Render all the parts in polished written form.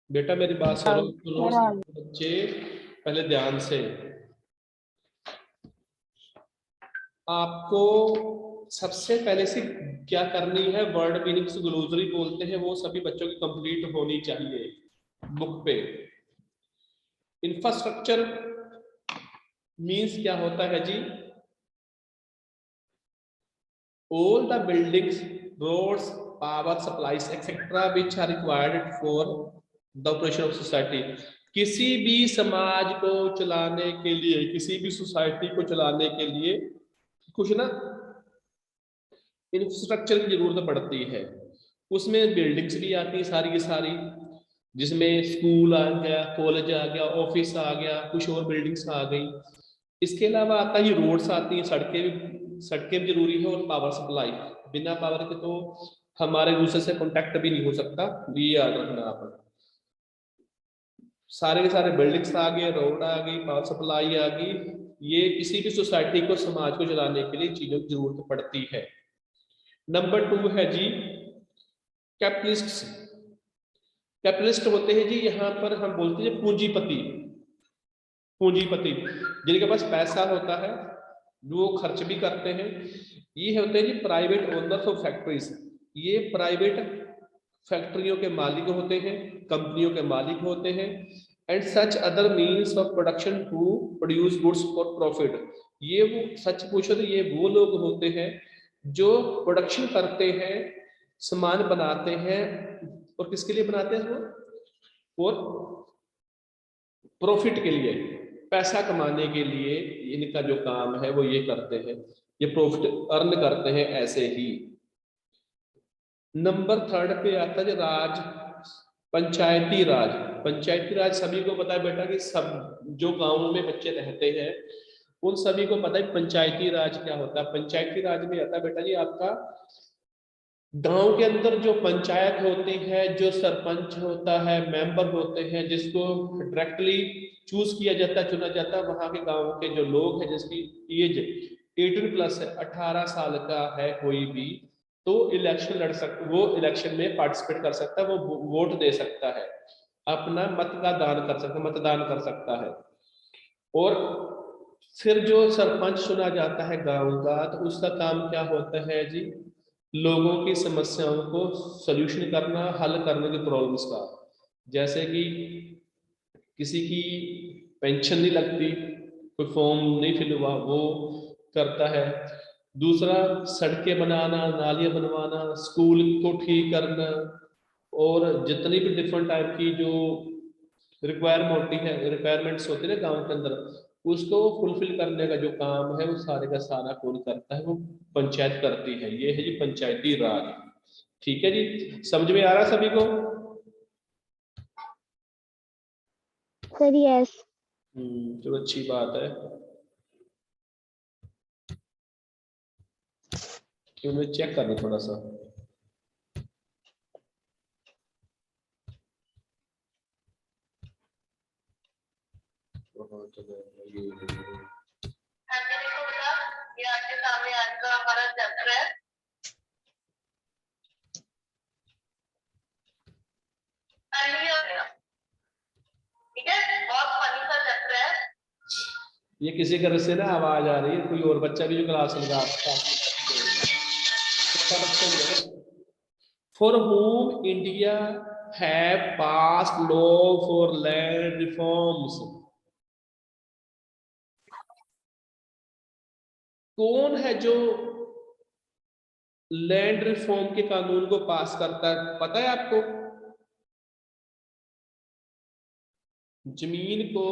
बेटा मेरी बात सुनो बच्चे, पहले ध्यान से। आपको सबसे पहले से क्या करनी है, वर्ड मीनिंग्स ग्लोसरी बोलते हैं, वो सभी बच्चों की कंप्लीट होनी चाहिए बुक पे। इंफ्रास्ट्रक्चर मींस क्या होता है जी? All the buildings, roads, power supplies etcetera which are required for the operation of society. किसी भी समाज को चलाने के लिए, किसी भी सोसाइटी को चलाने के लिए कुछ ना इंफ्रास्ट्रक्चर की जरूरत पड़ती है। उसमें बिल्डिंग्स भी आती है सारी की सारी, जिसमें स्कूल आ गया, कॉलेज आ गया, ऑफिस आ गया, कुछ और बिल्डिंग्स आ गई। इसके अलावा आता है रोड्स आती हैं, सड़कें भी जरूरी है, और पावर सप्लाई। बिना पावर के तो हमारे दूसरे से कांटेक्ट भी नहीं हो सकता, ये याद रखना आप। सारे के सारे बिल्डिंग्स आ गए, रोड आ गई, पावर सप्लाई आ गई। ये किसी भी सोसाइटी को, समाज को चलाने के लिए चीजों की जरूरत पड़ती है। नंबर 2 है जी कैपिटलिस्ट। कैपिटलिस्ट होते हैं जी, यहाँ पर हम बोलते हैं पूंजीपति। पूंजीपति जिनके पास पैसा होता है, वो खर्च भी करते हैं। ये होते हैं जी प्राइवेट ओनर्स ऑफ फैक्ट्रीज। ये प्राइवेट फैक्ट्रियों के मालिक होते हैं, कंपनियों के मालिक होते हैं। And such other means of production to produce goods for profit. ये वो, सच पूछो तो ये वो लोग होते हैं जो प्रोडक्शन करते हैं, सामान बनाते हैं, और किसके लिए बनाते हैं वो? और प्रॉफिट के लिए, पैसा कमाने के लिए इनका जो काम है वो ये करते हैं, ये प्रॉफिट अर्न करते हैं ऐसे ही। नंबर 3 पे आता है राज, पंचायती राज। पंचायती राज सभी को पता है बेटा कि सब जो गांव में बच्चे रहते हैं उन सभी को पता है पंचायती राज क्या होता है। पंचायती राज में आता है बेटा जी आपका, गांव के अंदर जो पंचायत होती है, जो सरपंच होता है, मेंबर होते हैं, जिसको डायरेक्टली चूज किया जाता है, चुना जाता है, वहां के गांव के जो लोग हैं जिसकी एज 18 प्लस है, 18 साल का है कोई भी, तो इलेक्शन लड़ सकता, वो इलेक्शन में पार्टिसिपेट कर सकता है, वो वोट दे सकता है, अपना मत का दान कर सकता है, मतदान कर सकता है। और फिर जो सरपंच चुना जाता है गांव का, तो उसका काम क्या होता है जी? लोगों की समस्याओं को सॉल्यूशन करना, हल करने की प्रॉब्लम्स का। जैसे कि किसी की पेंशन नहीं लगती, कोई फॉर्म नहीं फिल हुआ, वो करता है। दूसरा सड़कें बनाना, नालियां बनवाना, स्कूल को ठीक करना, और जितनी भी डिफरेंट टाइप की जो रिक्वायरमेंट्स होती है ना गांव के अंदर, उसको फुलफिल करने का जो काम है वो सारे का सारा कौन करता है? वो पंचायत करती है। ये है जी पंचायती राज। ठीक है जी, समझ में आ रहा सभी को? Sir yes. चलो अच्छी बात है। क्यों, मैं चेक कर लूं थोड़ा सा। ये आपके सामने आज का हमारा चैप्टर है। ठीक है, बहुत फनी सा चैप्टर है। ये किसी घर से ना आवाज आ रही है, कोई और बच्चा भी जो क्लास लगा। For whom India have passed law for land reforms. कौन है जो लैंड रिफॉर्म के कानून को पास करता है, पता है आपको? जमीन को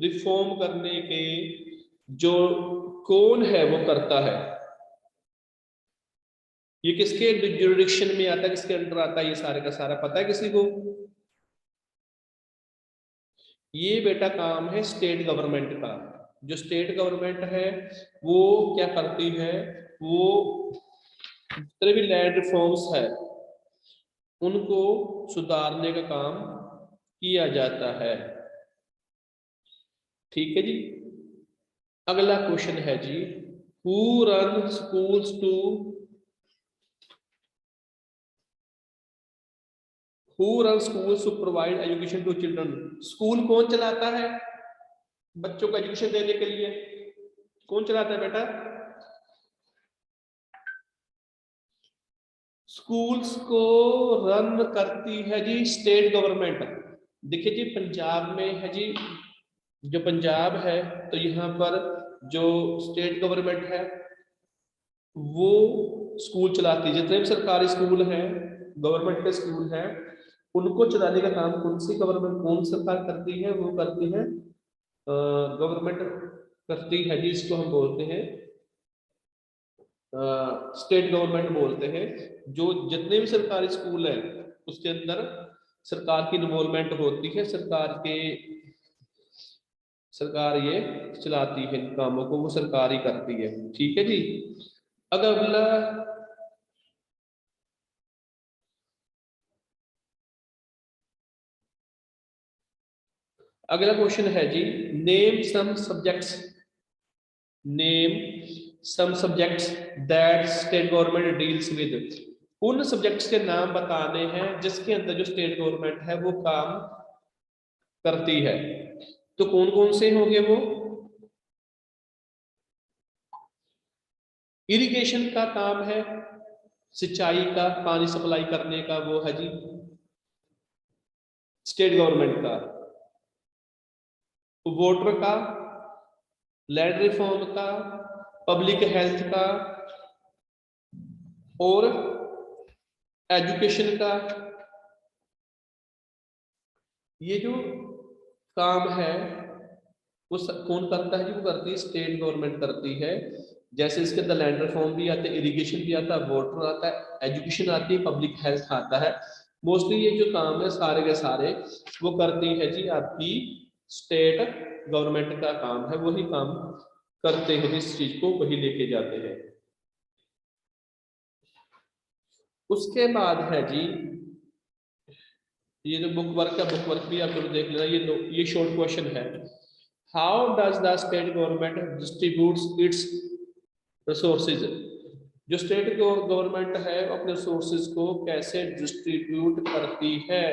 रिफॉर्म करने के जो कौन है वो करता है? ये किसके जुरिडिक्शन में आता है, किसके अंडर आता है? ये सारे का सारा पता है किसी को? ये बेटा काम है स्टेट गवर्नमेंट का। जो स्टेट गवर्नमेंट है वो क्या करती है, वो जितने भी लैंड रिफॉर्म्स है उनको सुधारने का काम किया जाता है। ठीक है जी। अगला क्वेश्चन है जी, who run schools to who run schools to provide education to children, school कौन चलाता है बच्चों को एजुकेशन देने के लिए, कौन चलाता है बेटा? स्कूल्स को रन करती है जी स्टेट गवर्नमेंट। देखिए जी पंजाब में है जी, जो पंजाब है तो यहाँ पर जो स्टेट गवर्नमेंट है वो स्कूल चलाती है। जितने भी सरकारी स्कूल हैं, गवर्नमेंट के स्कूल हैं, उनको चलाने का काम कौन सी गवर्नमेंट, कौन सरकार करती है? वो करती है गवर्नमेंट करती है जी। इसको हम बोलते हैं स्टेट गवर्नमेंट बोलते हैं। जो जितने भी सरकारी स्कूल है उसके अंदर सरकार की इन्वॉल्वमेंट होती है, सरकार ये चलाती है, इन कामों को वो सरकार ही करती है। ठीक है जी। अगला क्वेश्चन है जी, name some subjects, name some subjects that state government deals with. उन सब्जेक्ट्स के नाम बताने हैं जिसके अंदर जो स्टेट गवर्नमेंट है वो काम करती है। तो कौन कौन से होंगे वो? इरिगेशन का काम है, सिंचाई का, पानी सप्लाई करने का, वो है जी स्टेट गवर्नमेंट का। वाटर का, लैंड रिफॉर्म का, पब्लिक हेल्थ का और एजुकेशन का। ये जो काम है वो कौन करता है जी? वो करती है स्टेट गवर्नमेंट करती है। जैसे इसके अंदर लैंड रिफॉर्म भी आता है, इरिगेशन भी आता है, वाटर आता है, एजुकेशन आती है, पब्लिक हेल्थ आता है। मोस्टली ये जो काम है सारे के सारे वो करती है जी आपकी स्टेट गवर्नमेंट का काम है, वही काम करते हैं, इस चीज को वही लेके जाते हैं। उसके बाद है जी ये जो बुक वर्क है, बुक वर्क भी आप जरूर देख लेना। ये शॉर्ट क्वेश्चन है, how does the state government distributes it's resources. जो स्टेट गवर्नमेंट है अपने रिसोर्सेज को कैसे डिस्ट्रीब्यूट करती है?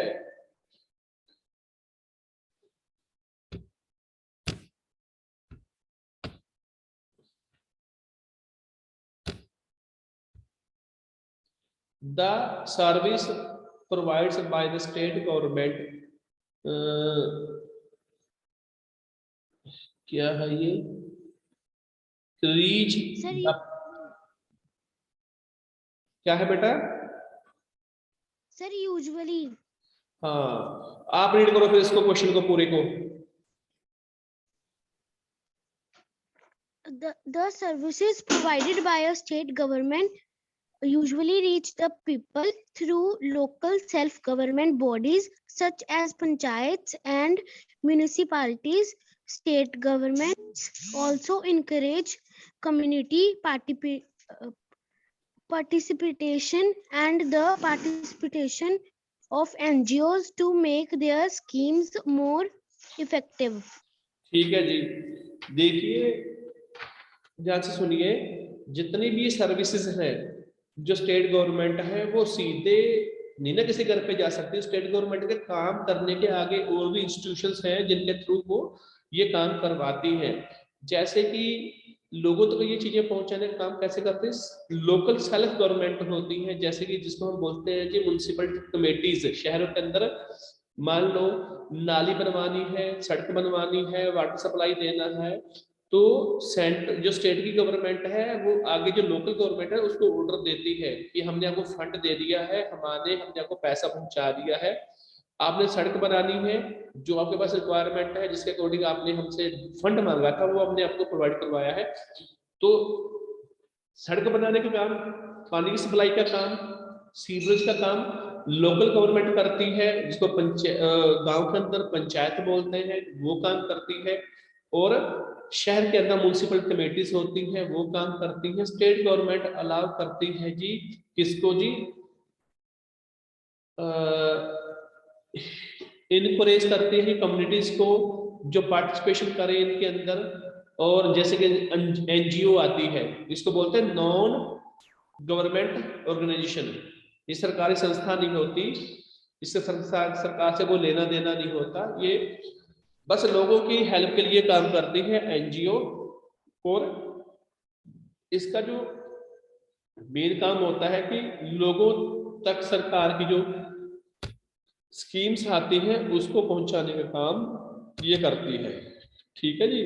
The service provided by the state government क्या है ये? रीच क्या है बेटा? Sir usually. हाँ, आप रीड करो फिर इसको, क्वेश्चन को पूरे को। The services provided by a state government usually reach the people through local self-government bodies such as panchayats and municipalities. State governments also encourage community participation and the participation of NGOs to make their schemes more effective. ठीक है जी। देखिए ध्यान से सुनिए, जितनी भी services है जो स्टेट गवर्नमेंट है वो सीधे नहीं ना किसी घर पे जा सकती। स्टेट गवर्नमेंट के काम करने के आगे और भी इंस्टीट्यूशंस हैं जिनके थ्रू वो ये काम करवाती हैं। जैसे कि लोगों तक ये चीजें पहुंचाने का काम कैसे करते हैं? लोकल सेल्फ गवर्नमेंट होती है, जैसे कि जिसको हम बोलते हैं कि म्युनिसिपल कमेटीज। शहरों के अंदर मान लो नाली बनवानी है, सड़क बनवानी है, वाटर सप्लाई देना है, तो सेंटर जो स्टेट की गवर्नमेंट है वो आगे जो लोकल गवर्नमेंट है उसको ऑर्डर देती है कि हमने आपको फंड दे दिया है, हमने आपको पैसा पहुंचा दिया है, आपने सड़क बनानी है, जो आपके पास रिक्वायरमेंट है जिसके अकॉर्डिंग आपने हमसे फंड मांगा था वो हमने आपको प्रोवाइड करवाया है। तो सड़क बनाने का काम, पानी की सप्लाई का काम, सीवरेज का काम लोकल गवर्नमेंट करती है, जिसको गांव के अंदर पंचायत बोलते हैं, वो काम करती है। और शहर के अंदर म्युनिसिपल कमेटीज होती हैं, वो काम करती हैं। स्टेट गवर्नमेंट अलाउ करती है जी किसको जी? इनकरेज करते हैं कम्युनिटीज को जो पार्टिसिपेशन करें इनके अंदर। और जैसे कि एनजीओ आती है, इसको बोलते हैं नॉन गवर्नमेंट ऑर्गेनाइजेशन। ये सरकारी संस्था नहीं होती, इससे सरकार से कोई लेना देना नहीं होता, ये बस लोगों की हेल्प के लिए काम करती है एनजीओ। और इसका जो मेन काम होता है कि लोगों तक सरकार की जो स्कीम्स आती हैं उसको पहुंचाने का काम ये करती है। ठीक है जी।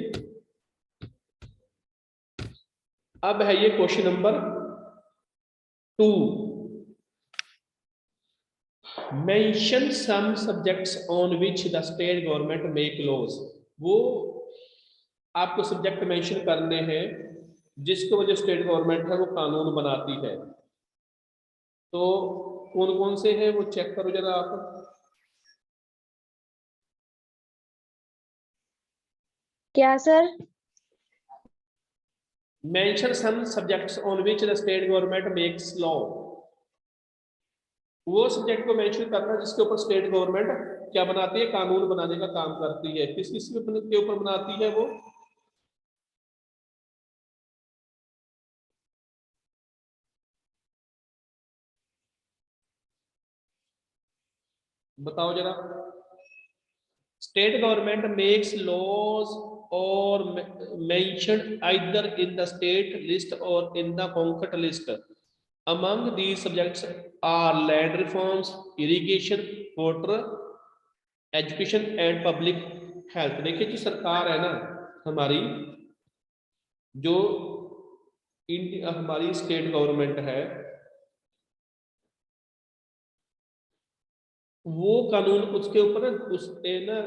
अब है ये question number 2। Mention some subjects on which the state government make laws. वो आपको सब्जेक्ट मेंशन करने हैं जिसको वजह स्टेट गवर्नमेंट है वो कानून बनाती है। तो कौन कौन से हैं वो चेक करो जरा आप। क्या sir? Mention some subjects on which the state government makes law. वो सब्जेक्ट को मेंशन करना जिसके ऊपर स्टेट गवर्नमेंट क्या बनाती है, कानून बनाने का काम करती है। किस किस के ऊपर बनाती है वो? बताओ जरा। स्टेट गवर्नमेंट मेक्स लॉज और mention either in the state list or in the concurrent list. Among these subjects are land reforms, irrigation, water, education and public health. देखिए जी, सरकार है ना हमारी, जो हमारी स्टेट गवर्नमेंट है, वो कानून उसके ऊपर ना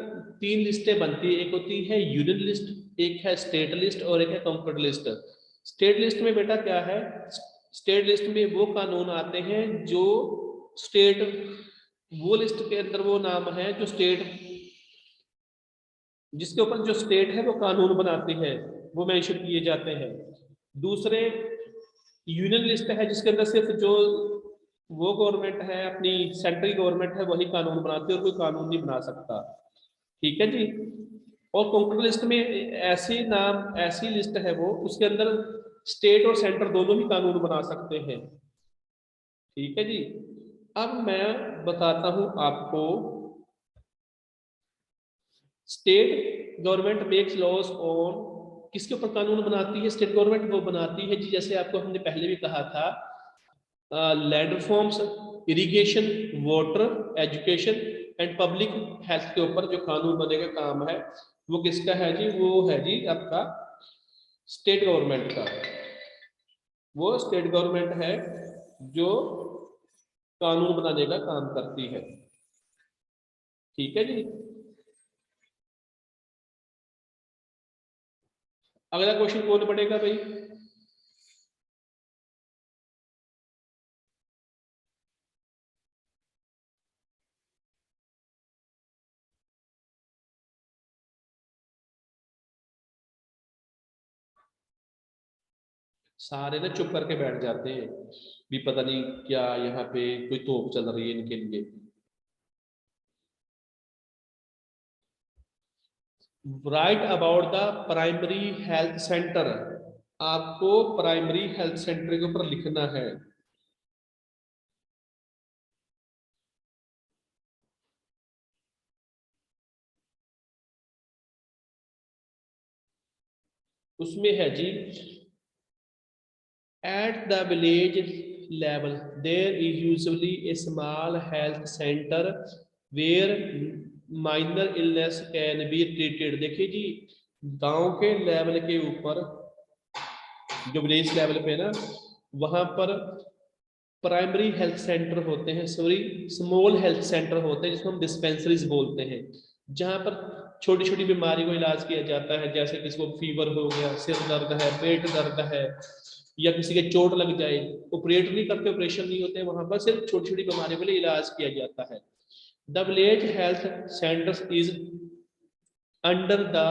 3 लिस्टें बनती है। एक होती है यूनियन लिस्ट, एक है स्टेट लिस्ट और एक है कॉन्करेंट लिस्ट। स्टेट लिस्ट में बेटा क्या है, स्टेट लिस्ट में वो कानून आते हैं जो स्टेट, वो लिस्ट के अंदर वो नाम है जो स्टेट, जिसके ऊपर जो स्टेट है वो कानून बनाती है, वो मेंशन किए जाते हैं। दूसरे यूनियन लिस्ट है जिसके अंदर सिर्फ जो वो गवर्नमेंट है अपनी सेंट्रल गवर्नमेंट है वही कानून बनाती है और कोई कानून नहीं बना सकता। ठीक है जी। और कॉन्करेंट लिस्ट में ऐसी नाम, ऐसी लिस्ट है वो, उसके अंदर स्टेट और सेंटर दोनों ही कानून बना सकते हैं। ठीक है जी। अब मैं बताता हूं आपको, state government makes laws on, किसके ऊपर कानून बनाती है स्टेट गवर्नमेंट? वो बनाती है जी, जैसे आपको हमने पहले भी कहा था, land reforms, irrigation, water, education and public health के ऊपर जो कानून बनेगा काम है वो किसका है जी? वो है जी आपका स्टेट गवर्नमेंट का। वो स्टेट गवर्नमेंट है जो कानून बनाने का काम करती है। ठीक है जी। अगला क्वेश्चन कौन पढ़ेगा भाई? सारे ना चुप करके बैठ जाते हैं, भी पता नहीं क्या यहाँ पे कोई तोप चल रही है इनके लिए। Write about the primary health centre. आपको प्राइमरी हेल्थ सेंटर के ऊपर लिखना है। उसमें है जी, at the village level there is usually a small health centre where minor illness can be treated. देखिए जी, गांव के लेवल के ऊपर, जो विलेज लेवल पे ना, वहां पर प्राइमरी हेल्थ सेंटर होते हैं, सॉरी स्मॉल हेल्थ सेंटर होते हैं जिसको हम डिस्पेंसरीज बोलते हैं, जहां पर छोटी छोटी बीमारी को इलाज किया जाता है। जैसे किसी को फीवर हो गया, सिर दर्द है, पेट दर्द है, या किसी के चोट लग जाए, ऑपरेट नहीं करते, ऑपरेशन नहीं होते, वहां पर सिर्फ छोटी छोटी बीमारियों के लिए इलाज किया जाता है। The village health centres is under the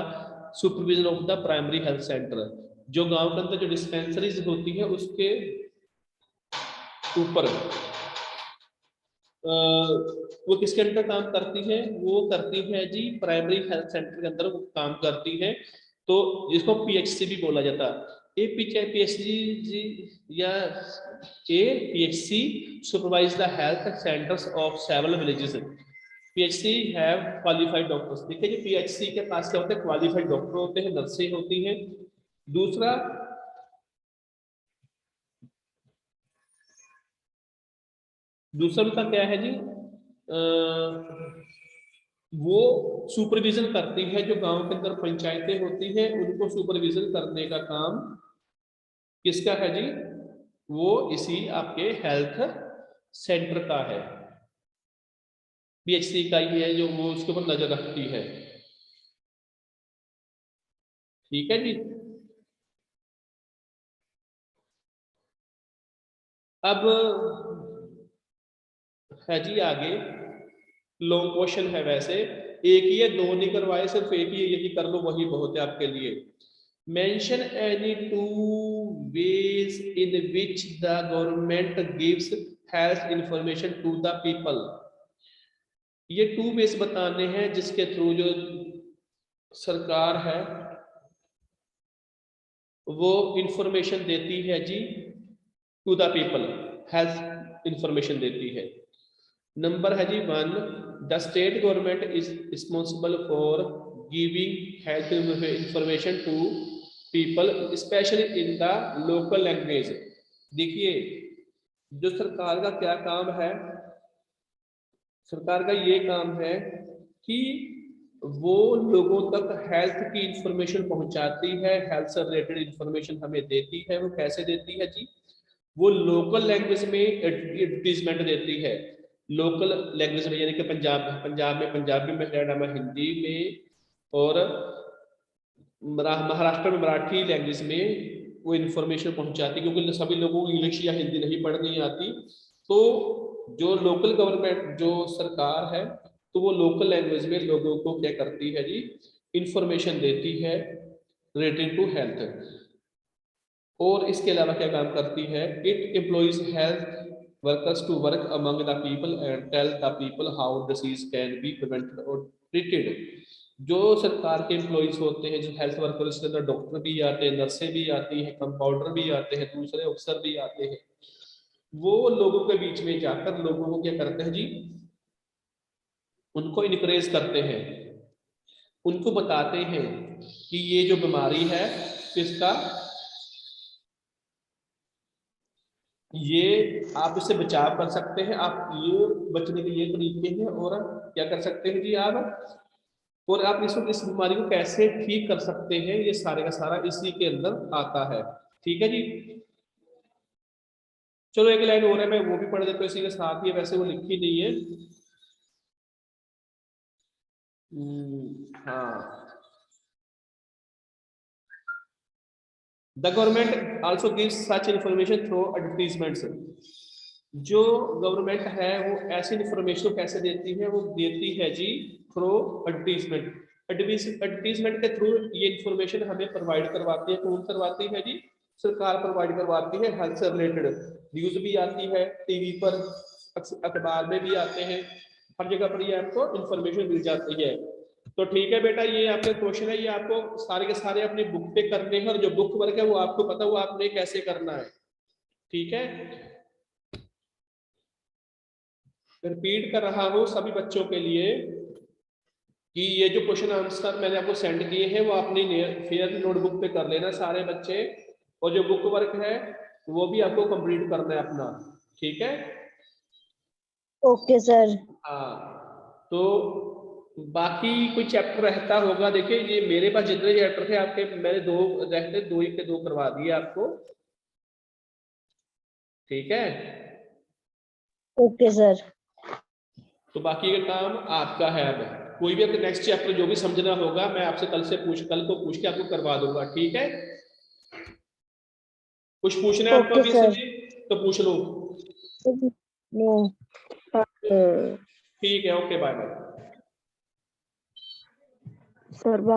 supervision of the primary health centre. जो गांव के अंदर जो डिस्पेंसरीज होती है उसके ऊपर वो किसके अंदर काम करती है? वो करती है जी प्राइमरी हेल्थ सेंटर के अंदर वो काम करती है। तो जिसको पीएचसी भी बोला जाता है। APHC supervise the health centers of several villages. PHC have qualified doctors. देखिए जी PHC के पास क्या होते हैं, क्वालिफाइड डॉक्टर होते हैं, नर्सें होती हैं। दूसरा उनका क्या है जी, वो सुपरविजन करती है, जो गांव के अंदर पंचायतें होती हैं उनको सुपरविजन करने का काम किसका है जी, वो इसी आपके हेल्थ सेंटर का है, PHC का ही है जो वो उसके ऊपर नजर रखती है। ठीक है जी। अब है जी आगे लॉन्ग क्वेश्चन है, वैसे एक ही है, दो नहीं करवाए, सिर्फ एक ही है, यही कर लो वही बहुत है आपके लिए। Mention any 2 ways in which the government gives health information to the people। ये 2 ways बताने हैं जिसके थ्रू जो सरकार है वो इंफॉर्मेशन देती है जी to the people, health information देती है। नंबर है जी 1, the state government is responsible for giving health information to people specially in the local language. देखिए जो सरकार का क्या काम है, सरकार का ये काम है कि वो लोगों तक हेल्थ की इंफॉर्मेशन पहुंचाती है, हेल्थ से रिलेटेड इंफॉर्मेशन हमें देती है। वो कैसे देती है जी, वो लोकल लैंग्वेज में एडवर्टीजमेंट देती है, लोकल लैंग्वेज में, यानी कि पंजाब में पंजाबी में, हरियाणा में हिंदी में, और महाराष्ट्र में मराठी लैंग्वेज में वो इंफॉर्मेशन पहुंचाती, क्योंकि सभी लोगों को इंग्लिश या हिंदी नहीं पढ़नी आती। तो जो लोकल गवर्नमेंट जो सरकार है तो वो लोकल लैंग्वेज में लोगों को क्या करती है जी, इंफॉर्मेशन देती है रिलेटेड टू हेल्थ। और इसके अलावा क्या काम करती है, it employs health workers to work among the people and tell the people how disease can be prevented और ट्रीटेड। जो सरकार के एम्प्लॉइज होते हैं, जो हेल्थ वर्कर्स के अंदर डॉक्टर भी आते हैं, नर्सें भी आती हैं, कंपाउंडर भी आते हैं, दूसरे अफसर भी आते हैं, वो लोगों के बीच में जाकर लोगों को क्या करते हैं जी, उनको इनकरेज करते हैं, उनको बताते हैं कि ये जो बीमारी है इसका, ये आप इससे बचाव कर सकते हैं, आप ये बचने के ये तरीके हैं, और क्या कर सकते हैं जी आप, और आप इस बीमारी को कैसे ठीक कर सकते हैं, ये सारे का सारा इसी के अंदर आता है। ठीक है जी। चलो एक लाइन और है, मैं वो भी पढ़ देता हूँ इसी के साथ ही, वैसे वो लिखी नहीं है। हाँ, the government also gives such information through advertisements. जो गवर्नमेंट है वो ऐसी इंफॉर्मेशन कैसे देती है, वो देती है जी थ्रू एडवर्टीजमेंट। एडवर्टीजमेंट के थ्रू ये इंफॉर्मेशन हमें प्रोवाइड करवाती है, कौन करवाती है जी, सरकार प्रोवाइड करवाती है। हेल्थ से रिलेटेड न्यूज भी आती है, टीवी पर, अखबार में भी आते हैं, हर जगह पर ये आपको इंफॉर्मेशन मिल जाती है। तो ठीक है बेटा, ये आपके क्वेश्चन है, ये आपको सारे के सारे अपनी बुक पे करने हैं, और जो बुक वर्क है वो आपको पता, वो आपने कैसे करना है। ठीक है, रिपीट कर रहा हूं सभी बच्चों के लिए कि ये जो क्वेश्चन आंसर मैंने आपको सेंड किए हैं वो अपनी फेयर नोटबुक पे कर लेना सारे बच्चे, और जो बुक वर्क है वो भी आपको कंप्लीट करना है अपना। ठीक है, ओके सर। हाँ, तो बाकी कोई चैप्टर रहता होगा, देखिए ये मेरे पास जितने चैप्टर थे आपके, मैंने 2 रहते, 2 ही के 2 करवा दिए आपको। ठीक है, ओके सर। तो बाकी का काम आपका है। अब कोई भी अपने नेक्स्ट चैप्टर जो भी समझना होगा मैं आपसे कल को पूछ के आपको करवा दूंगा। ठीक है, कुछ पूछना है आपको ओके अभी सर। से तो पूछ लो। नो। ठीक है, ओके, बाय बाय सर